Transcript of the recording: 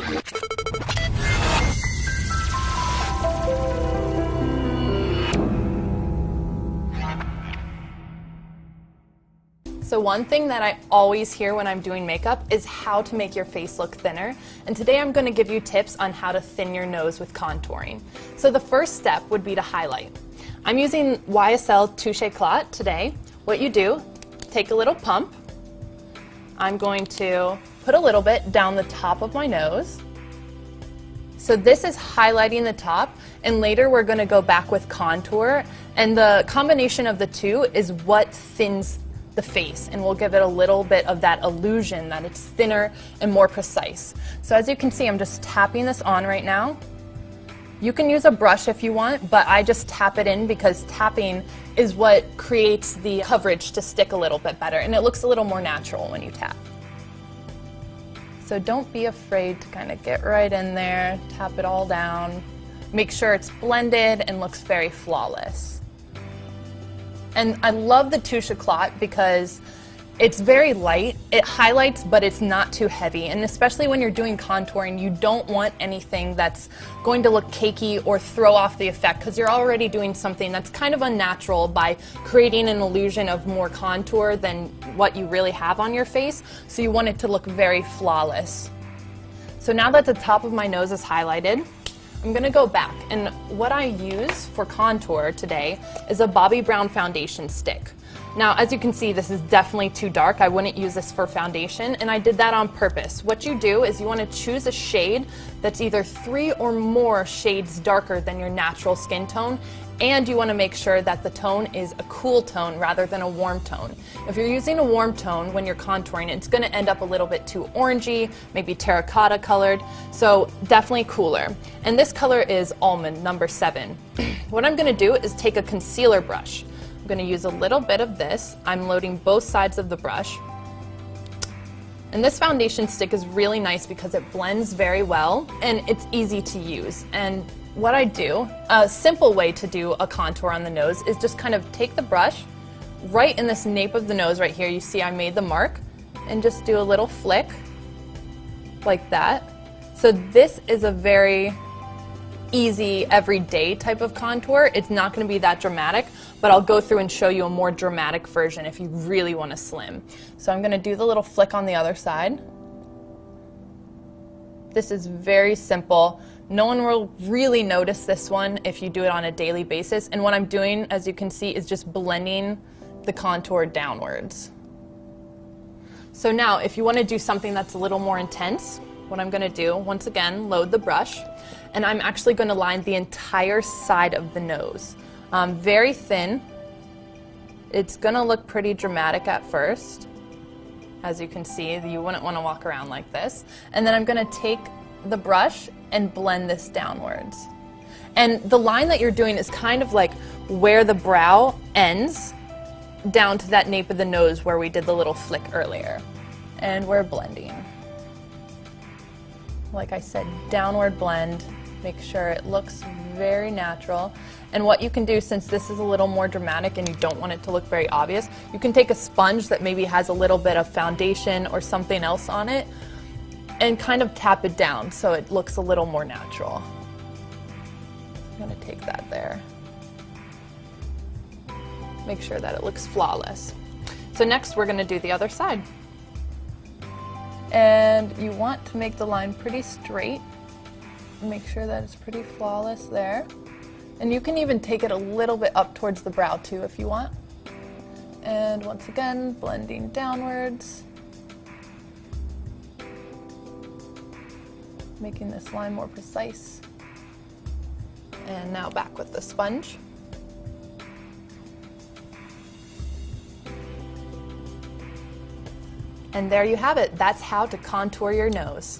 So one thing that I always hear when I'm doing makeup is how to make your face look thinner. And today I'm going to give you tips on how to thin your nose with contouring. So the first step would be to highlight. I'm using YSL Touche Éclat today. What you do, take a little pump. I'm going to put a little bit down the top of my nose. So this is highlighting the top, and later we're going to go back with contour, and the combination of the two is what thins the face, and we'll give it a little bit of that illusion that it's thinner and more precise. So as you can see, I'm just tapping this on right now. You can use a brush if you want, but I just tap it in because tapping is what creates the coverage to stick a little bit better, and it looks a little more natural when you tap. So don't be afraid to kind of get right in there, tap it all down, make sure it's blended and looks very flawless. And I love the Touche Éclat because it's very light, it highlights, but it's not too heavy. And especially when you're doing contouring, you don't want anything that's going to look cakey or throw off the effect, because you're already doing something that's kind of unnatural by creating an illusion of more contour than what you really have on your face. So you want it to look very flawless. So now that the top of my nose is highlighted, I'm going to go back, and what I use for contour today is a Bobbi Brown foundation stick. Now, as you can see, this is definitely too dark. I wouldn't use this for foundation, and I did that on purpose. What you do is you want to choose a shade that's either 3 or more shades darker than your natural skin tone, and you want to make sure that the tone is a cool tone rather than a warm tone. If you're using a warm tone when you're contouring, it's going to end up a little bit too orangey, maybe terracotta colored, so definitely cooler. And this color is Almond, number 7. What I'm going to do is take a concealer brush. I'm going to use a little bit of this. I'm loading both sides of the brush. And this foundation stick is really nice because it blends very well and it's easy to use. And what I do, a simple way to do a contour on the nose is just kind of take the brush right in this nape of the nose right here. You see I made the mark, and just do a little flick like that. So this is a very easy everyday type of contour. It's not going to be that dramatic, but I'll go through and show you a more dramatic version if you really want to slim. So I'm going to do the little flick on the other side. This is very simple. No one will really notice this one if you do it on a daily basis, and what I'm doing, as you can see, is just blending the contour downwards. So now if you want to do something that's a little more intense, what I'm going to do, once again, load the brush, and I'm actually going to line the entire side of the nose. Very thin. It's going to look pretty dramatic at first. As you can see, you wouldn't want to walk around like this. And then I'm going to take the brush and blend this downwards. And the line that you're doing is kind of like where the brow ends down to that nape of the nose where we did the little flick earlier. And we're blending. Like I said, downward blend. Make sure it looks very natural. And what you can do, since this is a little more dramatic and you don't want it to look very obvious, you can take a sponge that maybe has a little bit of foundation or something else on it and kind of tap it down so it looks a little more natural. I'm going to take that there. Make sure that it looks flawless. So next we're going to do the other side. And you want to make the line pretty straight. Make sure that it's pretty flawless there. And you can even take it a little bit up towards the brow too if you want. And once again, blending downwards. Making this line more precise. And now back with the sponge. And there you have it. That's how to contour your nose.